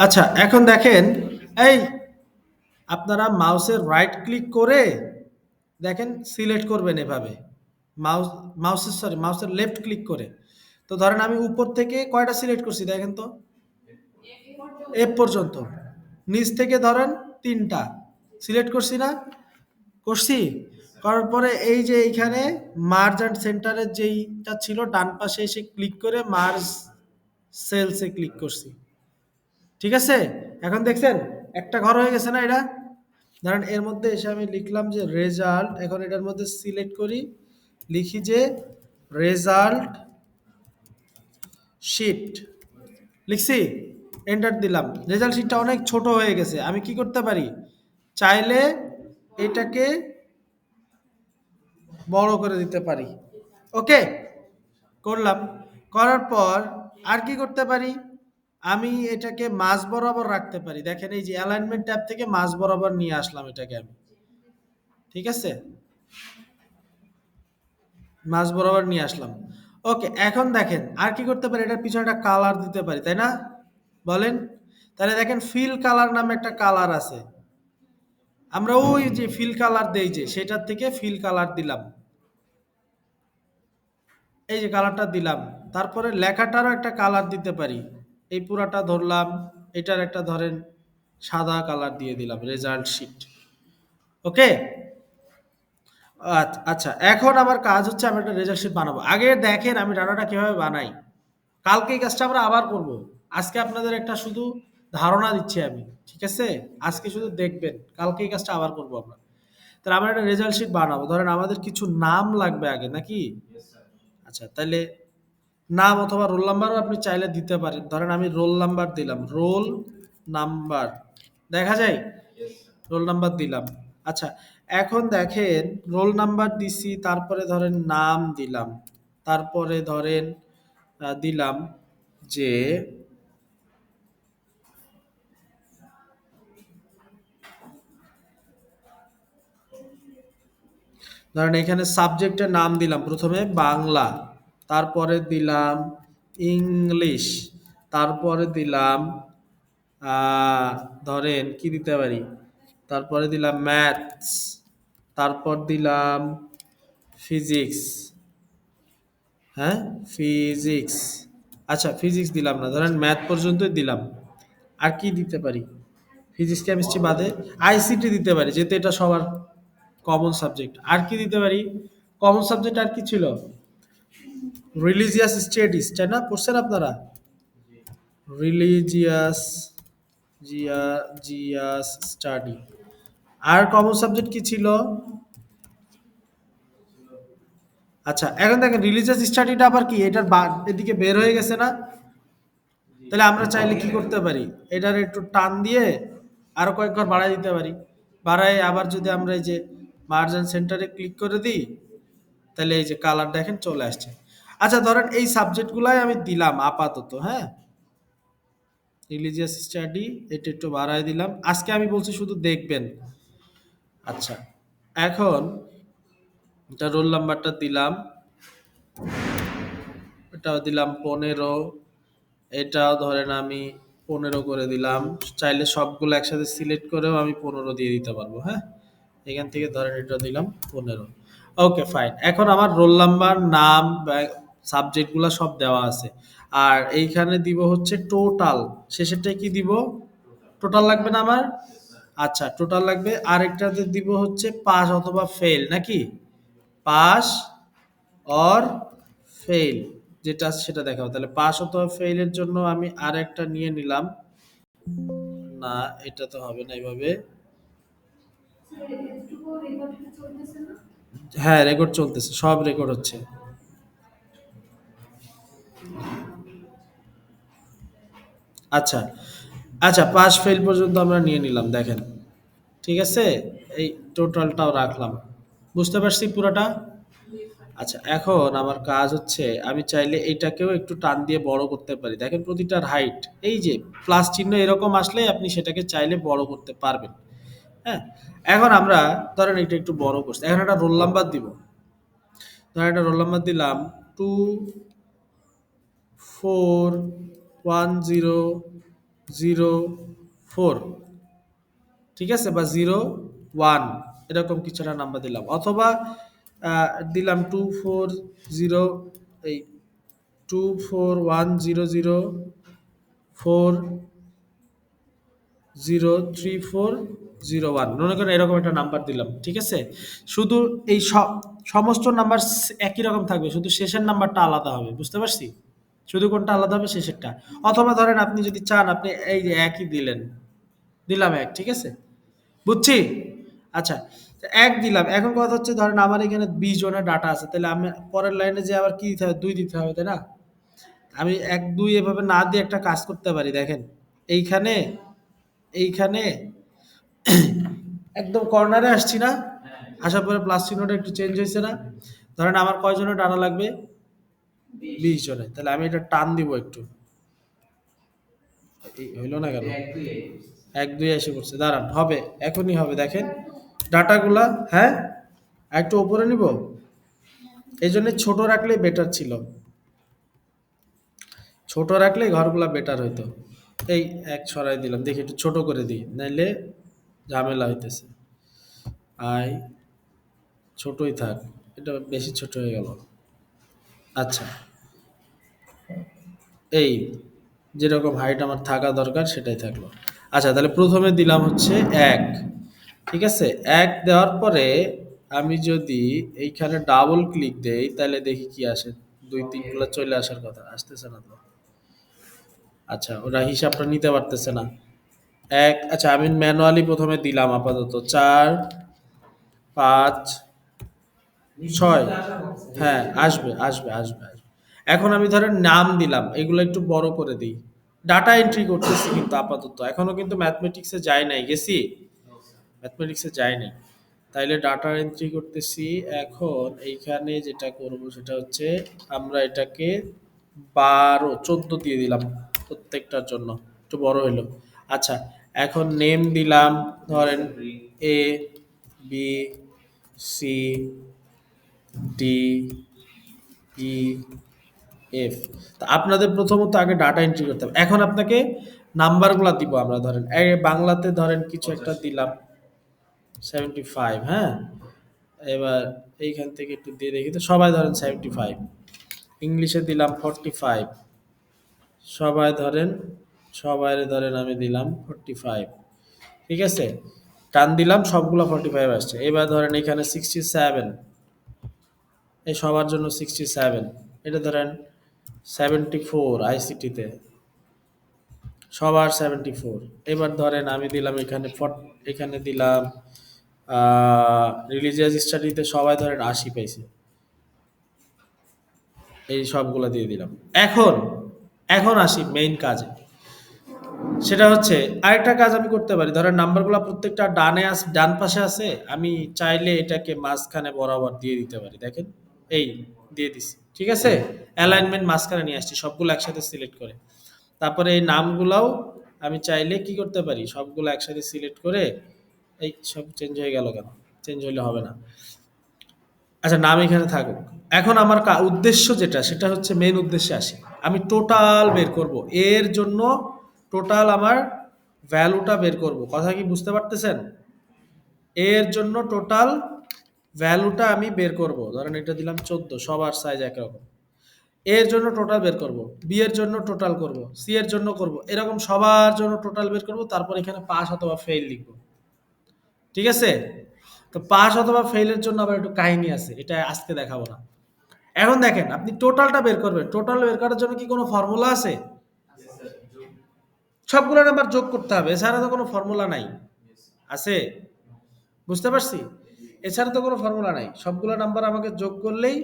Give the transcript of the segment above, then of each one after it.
আচ্ছা এখন দেখেন, এই আপনারা মাউসের রাইট ক্লিক করে দেখেন সিলেক্ট করবেন এভাবে। মাউস মাউসের লেফট ক্লিক করে। তো ধরেন আমি উপর থেকে কয়টা সিলেক্ট করছি দেখেন তো? এফ পর্যন্ত। নিচ থেকে ধরেন ৩ টা। সিলেক্ট করছি না? করছি? করার পরে এই যে এইখানে মার্জ অ্যান্ড সেন্টারের যেইটা ছিল ডান পাশে এসে ক্লিক করে মার্জ সেলস এ ক্লিক করছি। ঠিক আছে? এখন দেখছেন? একটা ঘর হয়ে গেছে না এটা? ধরেন এর মধ্যে এসে আমি লিখলাম যে রেজাল্ট, এখন এটার মধ্যে সিলেক্ট করি, লিখি যে রেজাল্ট শিট। লিখছি, এন্টার দিলাম। রেজাল্ট শিটটা অনেক ছোট হয়ে গেছে, আমি কি করতে পারি, চাইলে এটাকে বড় করে দিতে পারি। ওকে, করলাম। করার পর আর কি করতে পারি, আমি এটাকে মাঝ বরাবর রাখতে পারি। দেখেন এই যে অ্যালাইনমেন্ট ট্যাব থেকে মাঝ বরাবর নিয়ে আসলাম এটাকে আমি। ঠিক আছে, মাঝ বরাবর নিয়ে আসলাম। ওকে, এখন দেখেন আর কি করতে পারি, এটার পিছনে একটা কালার দিতে পারি, তাই না? বলেন। তাহলে দেখেন ফিল কালার নামে একটা কালার আছে, আমরা ওই যে ফিল কালার দেই যে সেটার থেকে ফিল কালার দিলাম। এই যে কালারটা দিলাম। তারপরে লেখাটারও একটা কালার দিতে পারি। এই পুরাটা ধরলাম, এটার একটা ধরেন সাদা কালার দিয়ে দিলাম, রেজাল্ট শিট। ওকে, আচ্ছা এখন আমার কাজ হচ্ছে আমি একটা রেজাল্ট শিট বানাবো। আগে দেখেন আমি ডাটাটা কিভাবে বানাই, কালকে এই কাজটা আমরা আবার করব। আজকে আপনাদের একটা শুধু ধারণা দিচ্ছি আমি, ঠিক আছে? আজকে শুধু দেখবেন, কালকে এই কাজটা আবার করব আমরা। তাহলে আমরা একটা রেজাল্ট শিট বানাবো, ধরেন আমাদের কিছু নাম লাগবে আগে নাকি? আচ্ছা তাহলে নাম অথবা রোল নাম্বারও আপনি চাইলে দিতে পারেন। ধরেন আমি রোল নাম্বার দিলাম, রোল নাম্বার দেখা যায়, রোল নাম্বার দিলাম। আচ্ছা এখন দেখেন রোল নাম্বার দিছি, তারপরে ধরেন নাম দিলাম, তারপরে ধরেন দিলাম যে ধরেন এখানে সাবজেক্টের নাম দিলাম প্রথমে বাংলা, তারপরে দিলাম ইংলিশ, তারপরে দিলাম ধরেন কি দিতে পারি, তারপরে দিলাম ম্যাথস, তারপর দিলাম ফিজিক্স। হ্যাঁ, ফিজিক্স। আচ্ছা ফিজিক্স দিলাম না, ধরেন ম্যাথ পর্যন্তই দিলাম। আর কি দিতে পারি, ফিজিক্স কেমিস্ট্রি বাদে আইসিটি দিতে পারি, যেহেতু এটা সবার কমন সাবজেক্ট। আর কি দিতে পারি, কমন সাবজেক্ট আর কি ছিল, রিলিজিয়াস স্টাডিজ, তাই না? পড়ছেন আপনারা রিলিজিয়াস, জিয়াস স্টাডি। আর কমন সাবজেক্ট কি ছিল? আচ্ছা এখন দেখেন রিলিজিয়াস স্টাডিটা আবার কি, এটার এদিকে বের হয়ে গেছে না? তাহলে আমরা চাইলে কি করতে পারি, এটার একটু টান দিয়ে আরো কয়েক ঘর বাড়াই দিতে পারি। বাড়াই আবার যদি আমরা এই যে মার্জিন সেন্টারে ক্লিক করে দিই, তাহলে এই যে কালার দেখেন চলে আসছে। আচ্ছা ধরেন এই সাবজেক্টগুলাই আমি দিলাম আপাতত, হ্যাঁ, রিলিজিয়াস স্টাডি এটা একটু বাড়ায় দিলাম। আজকে আমি বলছি শুধু দেখবেন। আচ্ছা এখন এটা রোল নাম্বারটা দিলাম, এটাও দিলাম 15, এটাও ধরেন আমি 15 করে দিলাম। চাইলে সবগুলো একসাথে সিলেক্ট করেও আমি 15 দিয়ে দিতে পারবো, হ্যাঁ। এখান থেকে ধরেন এটা দিলাম 15। ওকে ফাইন, এখন আমার রোল নাম্বার, নাম, সাবজেক্টগুলো সব দেওয়া আছে। আর এইখানে দিব হচ্ছে টোটাল, শেষেরটায় কি দিব, টোটাল লাগবে না আমার? আচ্ছা টোটাল লাগবে। আরেকটাতে দিব হচ্ছে পাস অথবা ফেল নাকি, পাস অর ফেল, যেটা সেটা দেখাবো। তাহলে পাস অথবা ফেইলের জন্য আমি আরেকটা নিয়ে নিলাম। না এটা তো হবে না এইভাবে। হ্যাঁ রেকর্ড চলতেছে, সব রেকর্ড হচ্ছে। আচ্ছা, আচ্ছা পাস ফেল পর্যন্ত আমরা নিয়ে নিলাম দেখেন। ঠিক আছে, এই টোটালটাও রাখলাম। বুঝতে পারছি পুরোটা? আচ্ছা এখন আমার কাজ হচ্ছে আমি চাইলে এইটাকেও একটু টান দিয়ে বড় করতে পারি। দেখেন প্রতিটার হাইট এই যে প্লাস চিহ্ন এরকম আসলে আপনি সেটাকে চাইলে বড় করতে পারবেন। হ্যাঁ, এখন আমরা ধরেন এটা একটু বড় করছি, এখন একটা রোল নাম্বার দিব। ধরেন একটা রোল নাম্বার দিলাম 2410 04, ঠিক আছে, বা 01, এরকম কিছু একটা নাম্বার দিলাম, অথবা দিলাম 240, এই 24100403401, মনে করেন এরকম একটা নাম্বার দিলাম, ঠিক আছে। শুধু এই সমস্ত নাম্বার একই রকম থাকবে, শুধু শেষের নাম্বারটা আলাদা হবে, বুঝতে পারছি? শুধু কোনটা আলাদা হবে, শেষেরটা। অথবা ধরেন আপনি যদি চান, আপনি এই যে একই দিলেন, দিলাম এক, ঠিক আছে, বুঝছি। আচ্ছা, তো এক দিলাম, এখন কথা হচ্ছে ধরেন আমার এখানে 20 জনের ডাটা আছে, তাহলে আমি পরের লাইনে যে আবার কি দিতে হবে, 2 দিতে হবে, তাই না? আমি 1 2 এভাবে না দিয়ে একটা কাজ করতে পারি, দেখেন। এইখানে এইখানে একদম কর্নারে আসছি না, আসার পরে প্লাস চিহ্নটা একটু চেঞ্জ হয়েছে না? ধরেন আমার কয়জনের ডাটা লাগবে, 20 জনের, তাহলে আমি এটা টান দিব একটু, হইলো না কেন? 1 2 এসে পড়ছে, দাঁড়ান, হবে, এখনই হবে, দেখেন ডাটাগুলা। হ্যাঁ, একটু উপরে নিব, এই জন্য ছোট রাখলে বেটার ছিল, ছোট রাখলে ঘরগুলা বেটার হইতো। এই এক ছড়াই দিলাম, দেখি একটু ছোট করে দিই, নাইলে ঝামেলা হইতেছে। আই, ছোটই থাক, এটা বেশি ছোট হয়ে গেল। আচ্ছা, এই যেরকম হাইট আমার থাকা দরকার সেটাই থাকলো। আচ্ছা, তাহলে প্রথমে দিলাম হচ্ছে এক, ঠিক আছে। এক দেওয়ার পরে আমি যদি এইখানে ডাবল ক্লিক দেই, তাহলে দেখি কি আসে। 2 3 গুলো চলে আসার কথা, আসতেছে না তো। আচ্ছা, ওরা হিসাবটা নিতে পারতেছে না। এক, আচ্ছা আমি ম্যানুয়ালি প্রথমে দিলাম আপাতত 4 5 6। হ্যাঁ, আসবে আসবে আসবে আসবে। এখন আমি ধরেন নাম দিলাম, এগুলো একটু বড় করে দিই। ডাটা এন্ট্রি করতেছি কিন্তু আপাতত, এখনো কিন্তু ম্যাথমেটিক্সে যাই নাই, গেছি ম্যাথমেটিক্সে যাই নাই। তাইলে ডাটা এন্ট্রি করতেছি। এখন এইখানে যেটা করব সেটা হচ্ছে, আমরা এটাকে 12 14 দিয়ে দিলাম প্রত্যেকটার জন্য, একটু বড় হইলো। আচ্ছা, এখন নেম দিলাম ধরেন A B C D E F. তা আপনাদের প্রথমত আগে ডাটা এন্ট্রি করতে হবে। এখন আপনাকে নাম্বারগুলা দিব আমরা, ধরেন বাংলাতে ধরেন কিছু একটা দিলাম 75, হ্যাঁ। এবার এইখান থেকে একটু দিয়ে দেখি তো, সবাই ধরেন 75। ইংলিশে দিলাম 45, সবাই ধরেন, সবাই ধরেন আমি দিলাম 45, ঠিক আছে। টান দিলাম, সবগুলো 45 আসছে। এবার ধরেন এখানে 67, এই সবার জন্য 67। এটা ধরেন 74 আইসিটিতে, সবার 74। এবার ধরেন আমি দিলাম এখানে এখানে দিলাম রিলিজিয়াস স্টাডিতে সবাই ধরেন 80 পাইছে, এই সবগুলো দিয়ে দিলাম। এখন এখন আসি মেইন কাজে, সেটা হচ্ছে আরেকটা কাজ আমি করতে পারি। ধরেন নাম্বারগুলো প্রত্যেকটা ডান পাশে আছে, আমি চাইলে এটাকে মাঝখানে বরাবর দিয়ে দিতে পারি, দেখেন। এই দিয়ে দিছি, ঠিক আছে। অ্যালাইনমেন্ট মাঝখানে নিয়ে আসছি, সবগুলো একসাথে সিলেক্ট করে। তারপরে এই নামগুলাও আমি চাইলে কি করতে পারি, সবগুলো একসাথে সিলেক্ট করে, এই সব চেঞ্জ হয়ে গেল কেন? চেঞ্জ হইলে হবে না। আচ্ছা, নাম এখানে থাকুক। এখন আমার উদ্দেশ্য যেটা, সেটা হচ্ছে মেইন উদ্দেশ্যে আসি। আমি টোটাল বের করব, এর জন্য টোটাল আমার ভ্যালুটা বের করব, কথা কি বুঝতে পারতেছেন? এর জন্য টোটাল ভ্যালুটা আমি বের করব। ধরেন এটা দিলাম 14, সবার সাইজ একরকম। এর জন্য টোটাল বের করব, বি এর জন্য টোটাল করব, সি এর জন্য করব, এরকম সবার জন্য টোটাল বের করব। তারপর এখানে পাস অথবা ফেল লিখব, ঠিক আছে। তো পাস অথবা ফেইলের জন্য আবার একটু কাহিনী আছে, এটা আজকে দেখাবো না। এখন দেখেন, আপনি টোটালটা বের করবেন, টোটাল বের করার জন্য কি কোনো ফর্মুলা আছে? সবগুলো নাম্বার যোগ করতে হবে, এছাড়া তো কোনো ফর্মুলা নাই। আছে? বুঝতে পারছি? এছাড়া তো কোনো ফর্মুলা নাই, সবগুলো নাম্বার আমাকে যোগ করলেই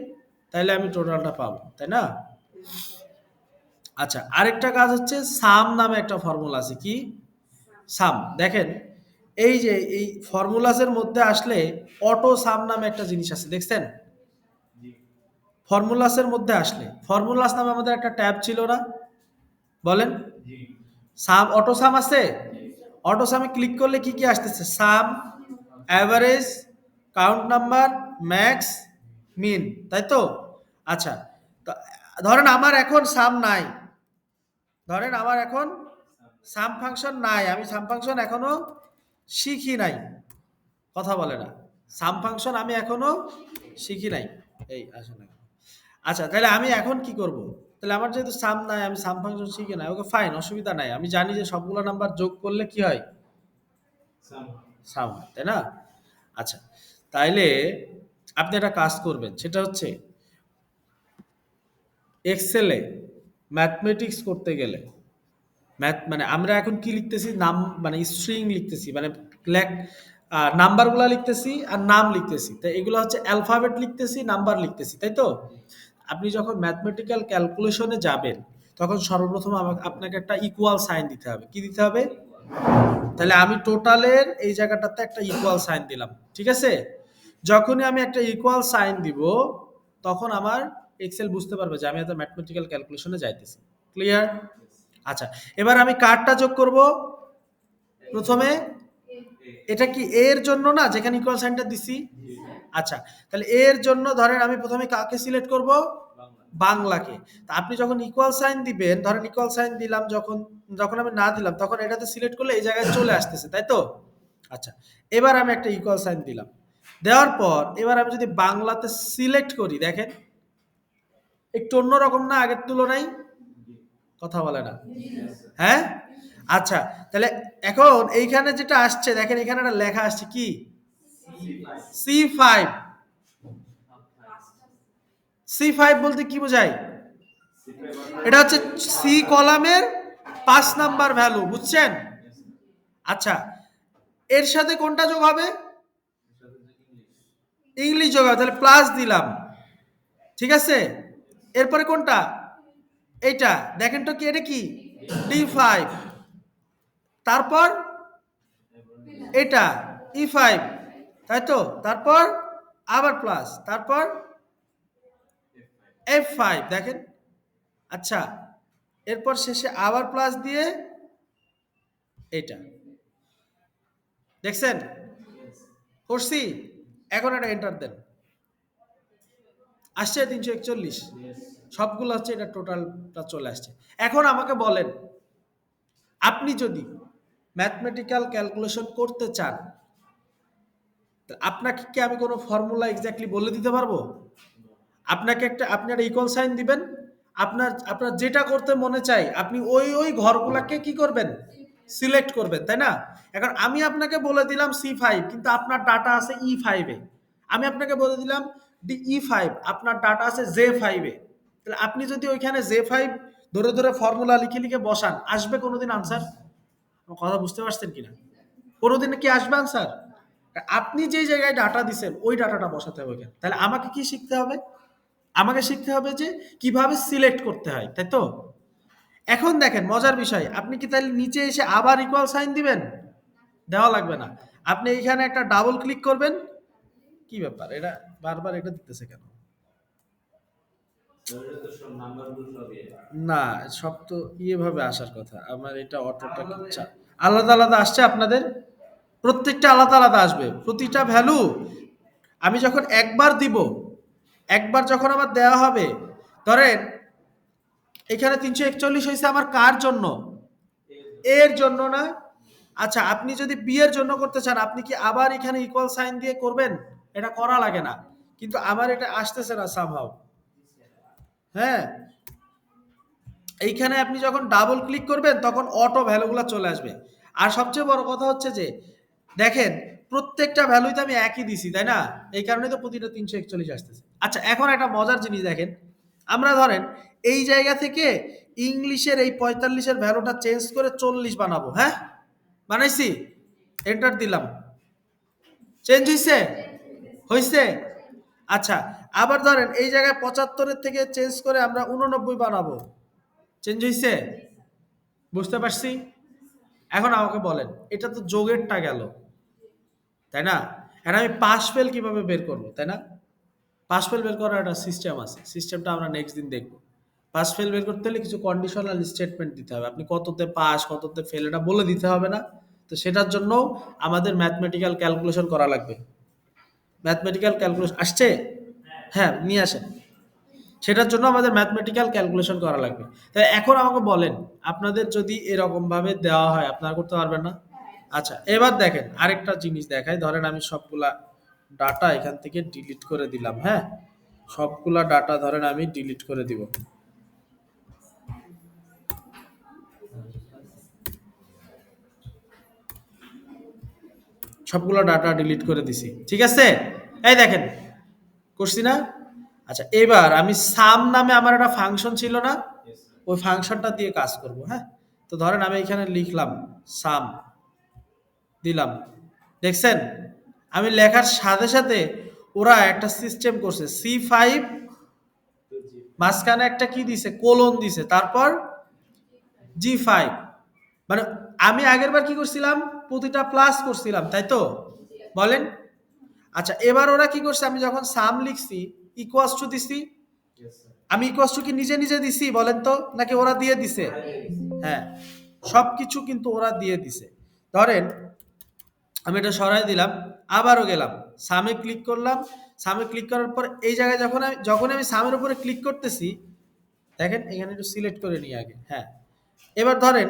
তাইলে আমি টোটালটা পাবো, তাই না? আচ্ছা, আরেকটা কাজ হচ্ছে, সাম নামে একটা ফর্মুলা আছে। কি সাম? দেখেন, এই যে এই ফর্মুলাসের মধ্যে আসলে অটো সাম নামে একটা জিনিস আছে, দেখছেন? ফর্মুলাসের মধ্যে আসলে, ফর্মুলাস নামে আমাদের একটা ট্যাব ছিল না? বলেন। সাম, অটো সাম আছে। অটো সামে ক্লিক করলে কি কি আসতেছে? সাম, অ্যাভারেজ, কাউন্ট নাম্বার, ম্যাক্স, মিন, তাই তো? আচ্ছা, তো ধরেন আমার এখন সাম নাই, ধরেন আমার এখন সাম ফাংশন নাই, আমি সাম ফাংশন এখনো শিখি নাই, কথা বলে না। সাম ফাংশন আমি এখনো শিখি নাই। এই আসে না। আচ্ছা, তাহলে আমি এখন কি করব? তাহলে আমার যেহেতু সাম নাই, আমি সাম ফাংশন শিখি নাই, ওকে ফাইন, অসুবিধা নাই। আমি জানি যে সবগুলো নাম্বার যোগ করলে কি হয়? সাম হয়, তাই না? আচ্ছা, তাইলে আপনি একটা কাজ করবেন, সেটা হচ্ছে এক্সেলে ম্যাথমেটিক্স করতে গেলে ম্যাথ মানে আমরা এখন কি লিখতেছি, নাম মানে স্ট্রিং লিখতেছি, মানে নাম্বারগুলা লিখতেছি আর নাম লিখতেছি, তাই এগুলো হচ্ছে অ্যালফাবেট লিখতেছি, নাম্বার লিখতেছি, তাই তো? আপনি যখন ম্যাথমেটিক্যাল ক্যালকুলেশনে যাবেন, তখন সর্বপ্রথম আপনাকে একটা ইকুয়াল সাইন দিতে হবে। কি দিতে হবে? তাহলে আমি টোটালের এই জায়গাটাতে একটা ইকুয়াল সাইন দিলাম, ঠিক আছে? যখনই আমি একটা ইকুয়াল সাইন দিব, তখন আমার এক্সেল বুঝতে পারবে যে আমি এত ম্যাথমেটিক্যাল ক্যালকুলেশনে যাইতেছি। ক্লিয়ার? আচ্ছা, এবার আমি কারটা যোগ করব। প্রথমে এটা কি এর জন্য না, যেখানে ইকুয়াল সাইনটা দিছি? আচ্ছা, তাহলে এর জন্য ধরেন আমি প্রথমে কাকে সিলেক্ট করব? বাংলাকে। তা আপনি যখন ইকুয়াল সাইন দিবেন, ধরেন ইকুয়াল সাইন দিলাম, যখন যখন আমি না দিলাম, তখন এটাতে সিলেক্ট করলে এই জায়গায় চলে আসতেছে, তাই তো? আচ্ছা, এবার আমি একটা ইকুয়াল সাইন দিলাম। দেওয়ার পর এবার আমি যদি বাংলাতে সিলেক্ট করি, দেখেন একটু অন্যরকম না আগের তুলনায়? কথা বলে না। হ্যাঁ? আচ্ছা, তাহলে এখন এইখানে যেটা আসছে, দেখেন এখানে একটা লেখা আসছে কি? C5। C5 বলতে কি বোঝায়? এটা হচ্ছে সি কলামের 5 নাম্বার ভ্যালু, বুঝছেন? আচ্ছা, এর সাথে কোনটা যোগ হবে? ইংলিশ যোগ হবে, তাহলে প্লাস দিলাম, ঠিক আছে? এরপরে কোনটা? এইটা দেখেন তো কি, এটা কি? D5। তারপর এটা E5, তাই তো? তারপর আবার প্লাস, তারপর F5, দেখেন। আচ্ছা, এরপর শেষে আবার প্লাস দিয়ে এটা, দেখছেন? করছি। এখন একটা এন্টার দেন। আসছে 341, সবগুলো হচ্ছে, এটা টোটালটা চলে আসছে। এখন আমাকে বলেন, আপনি যদি ম্যাথমেটিক্যাল ক্যালকুলেশন করতে চান, আপনাকে কি আমি কোনো ফর্মুলা এক্স্যাক্টলি বলে দিতে পারবো? আপনাকে আপনি একটা ইকুয়াল সাইন দিবেন, আপনার যেটা করতে মনে চাই আপনি ওই ঘরগুলাকে কি করবেন? সিলেক্ট করবেন, তাই না? এখন আমি আপনাকে বলে দিলাম C5, কিন্তু আপনার ডাটা আছে E5 এ। আমি আপনাকে বলে দিলাম E5, আপনার ডাটা আছে J5 এ। তাহলে আপনি যদি ওইখানে J5 ধরে ধরে ফর্মুলা লিখে লিখে বসান, আসবে কোনোদিন আনসার? কথা বুঝতে পারছেন কিনা? কোনোদিন কি আসবে আনসার? আপনি যে জায়গায় ডাটা দিচ্ছেন ওই ডাটাটা বসাতে হবে কেন? তাহলে আমাকে কি শিখতে হবে? আমাকে শিখতে হবে যে কিভাবে সিলেক্ট করতে হয়, তাই তো? এখন দেখেন মজার বিষয়, আপনি কি তাহলে নিচে এসে আবার ইকুয়াল সাইন দিবেন? দেওয়া লাগবে না। আপনি এইখানে একটা ডাবল ক্লিক করবেন। কি ব্যাপার, এটা বারবার এটা দিতেছে কেন? না, সব তো ভাবে আসার কথা। আমার এটা অটোটা আলাদা আলাদা আসছে আপনাদের? প্রত্যেকটা আলাদা আলাদা আসবে, প্রতিটা ভ্যালু আমি যখন একবার দিব, একবার যখন আমার দেওয়া হবে, ধরেন এখানে 341 হয়েছে আমার কার জন্য? এর জন্য না? আচ্ছা, আপনি যদি বি এর জন্য করতে চান, আপনি কি আবার এখানে ইকুয়াল সাইন দিয়ে করবেন? এটা করা লাগে না, কিন্তু আমার এটা আসতেছে না সামহাউ। হ্যাঁ, এইখানে আপনি যখন ডাবল ক্লিক করবেন তখন অটো ভ্যালুগুলো চলে আসবে। আর সবচেয়ে বড় কথা হচ্ছে যে দেখেন প্রত্যেকটা ভ্যালুই তো আমি একই দিছি, তাই না? এই কারণে তো প্রতিটা 341 আসতেছে। আচ্ছা, এখন একটা মজার জিনিস দেখেন, আমরা ধরেন এই জায়গা থেকে ইংলিশের এই 45-এর ভ্যালুটা চেঞ্জ করে 40 বানাবো। হ্যাঁ, বানাইছি, এন্টার দিলাম, চেঞ্জ হইছে? হইছে? আচ্ছা, আবার ধরেন এই জায়গায় 75-এর থেকে চেঞ্জ করে আমরা 89 বানাবো, চেঞ্জ হইছে? বুঝতে পারছি? এখন আমাকে বলেন, এটা তো যোগেরটা গেল, তাই না? এখন আমি পাস ফেল কিভাবে বের করব, তাই না? পাস ফেল বের করার একটা সিস্টেম আছে, সিস্টেমটা আমরা নেক্সট দিন দেখব। পাস ফেল বের করতে হলে কিছু কন্ডিশনাল স্টেটমেন্ট দিতে হবে, আপনি কততে পাস কততে ফেল এটা বলে দিতে হবে না? তো সেটার জন্য আমাদের ম্যাথমেটিক্যাল ক্যালকুলেশন করা লাগবে। ম্যাথমেটিক্যাল ক্যালকুলেশন আসছে? হ্যাঁ, নিয়ে আসেন। সেটার জন্য আমাদের ম্যাথমেটিক্যাল ক্যালকুলেশন করা লাগবে। তাই এখন আমাকে বলেন, আপনাদের যদি এরকম ভাবে দেওয়া হয় আপনারা করতে পারবেন না? আচ্ছা, এবার দেখেন আরেকটা জিনিস দেখাই। ধরেন আমি সবগুলা ডাটা এখান থেকে ডিলিট করে দিলাম, হ্যাঁ? সবগুলা ডাটা ধরেন আমি ডিলিট করে দিব। সবগুলো ডাটা ডিলিট করে দিছি। ঠিক আছে? এই দেখেন, করছি না? আচ্ছা, এবার আমি সাম নামে আমার একটা ফাংশন ছিল না? ওই ফাংশনটা দিয়ে কাজ করব, হ্যাঁ? তো ধরেন আমি এখানে লিখলাম সাম, দিলাম। দেখছেন? আমি লেখার সাথে সাথে ওরা একটা সিস্টেম করছে। C5 মাঝখানে একটা কি দিছে? কোলন দিছে। তারপর G5। মানে আমি আগেরবার কি করছিলাম? প্রতিটা প্লাস করছিলাম, তাই তো? বলেন? আচ্ছা, এবার ওরা কি করছে? আমি যখন সাম লিখছি, ইকুয়ালস টু দিছি। আমি ইকুয়ালস টু কি নিজে নিজে দিছি বলেন তো, নাকি ওরা দিয়ে দিছে? হ্যাঁ, সবকিছু কিন্তু ওরা দিয়ে দিছে। ধরেন আমি এটা সরাই দিলাম, আবারও গেলাম, সামে ক্লিক করলাম। সামে ক্লিক করার পর এই জায়গায় যখন আমি সামের উপরে ক্লিক করতেছি, দেখেন এখানে একটু সিলেক্ট করে নিই আগে, হ্যাঁ। এবার ধরেন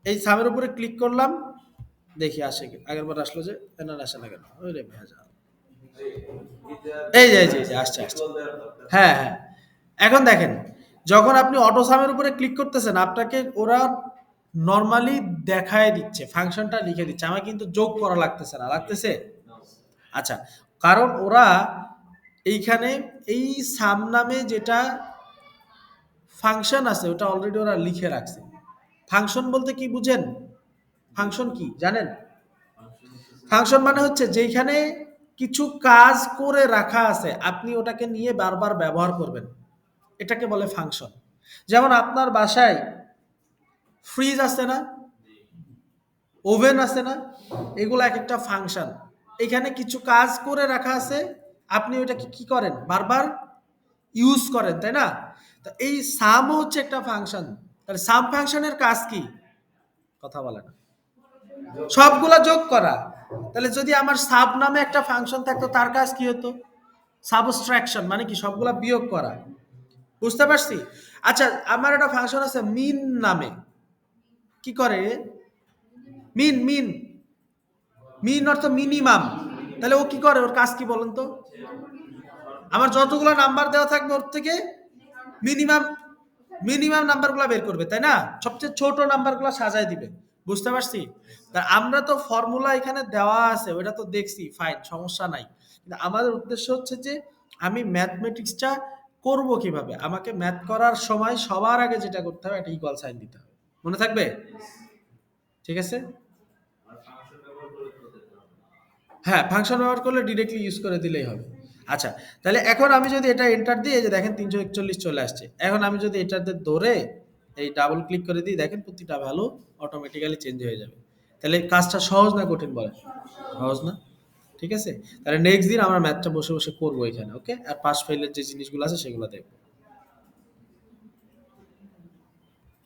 এই সামের উপরে ক্লিক করলাম, দেখি আসে কি। আগেরবার আসলো যে, না আসে না কেন? ওরে ভেজা। এই যে আসছে আসছে। হ্যাঁ হ্যাঁ, এখন দেখেন, যখন আপনি অটো সামের উপরে ক্লিক করতেছেন আপনাকে ওরা নর্মালি দেখায় দিচ্ছে, ফাংশনটা লিখে দিচ্ছে। আমার কিন্তু যোগ করা লাগতেছে না, লাগতেছে? আচ্ছা, কারণ ওরা এইখানে এই সাম নামে যেটা ফাংশন আছে ওটা অলরেডি ওরা লিখে রাখছে। ফাংশন বলতে কি বুঝেন? ফাংশন কি জানেন? ফাংশন মানে হচ্ছে যেখানে কিছু কাজ করে রাখা আছে, আপনি ওটাকে নিয়ে বারবার ব্যবহার করবেন, এটাকে বলে ফাংশন। যেমন আপনার বাসায় ফ্রিজ আছে না, ওভেন আছে না, এগুলো এক একটা ফাংশন। এখানে কিছু কাজ করে রাখা আছে, আপনি ওইটাকে কি করেন? বারবার ইউজ করেন, তাই না? তো এই সামও হচ্ছে একটা ফাংশন। তাহলে সাম ফাংশনের কাজ কি? কথা বলে না, সবগুলা যোগ করা। তাহলে যদি আমার সাব নামে একটা ফাংশন থাকতো, তার কাজ কি হতো? সাবস্ট্রাকশন, মানে কি? সবগুলা বিয়োগ করা। বুঝতে পারছি? আচ্ছা, আমার একটা ফাংশন আছে মিন নামে, কি করে? মিন মিন মিন অর্থ মিনিমাম। তাহলে ও কি করে? ওর কাজ কি বলেন তো? আমার যতগুলো নাম্বার দেওয়া থাকবে ওর থেকে মিনিমাম মিনিমাম নাম্বারগুলো বের করবে, তাই না? সবচেয়ে ছোট নাম্বারগুলো সাজায় দিবে। বুঝতে পারছি? তা আমরা তো ফর্মুলা এখানে দেওয়া আছে, ওটা তো দেখছি, ফাইন, সমস্যা নাই। কিন্তু আমাদের উদ্দেশ্য হচ্ছে যে আমি ম্যাথমেটিক্সটা করব কিভাবে। আমাকে ম্যাথ করার সময় সবার আগে যেটা করতে হবে, একটা ইকুয়াল সাইন দিতে হবে। মনে থাকবে? ঠিক আছে? হ্যাঁ, ফাংশন ব্যবহার করলে ডিরেক্টলি ইউজ করে দিলেই হবে। আচ্ছা, তাহলে এখন আমি যদি এটা এন্টার দিই, এই যে দেখেন ৩৪১ চলে আসছে। এখন আমি যদি এটাতে ধরে এই ডাবল ক্লিক করে দিই, দেখেন প্রতিটা ভ্যালু অটোমেটিক্যালি চেঞ্জ হয়ে যাবে। তাহলে কাজটা সহজ না কঠিন বলেন? সহজ না? ঠিক আছে? তাহলে নেক্সট দিন আমরা ম্যাথটা বসে বসে করবো এখানে, ওকে? আর পাস ফেইলের যে জিনিসগুলো আছে সেগুলো দেখবো।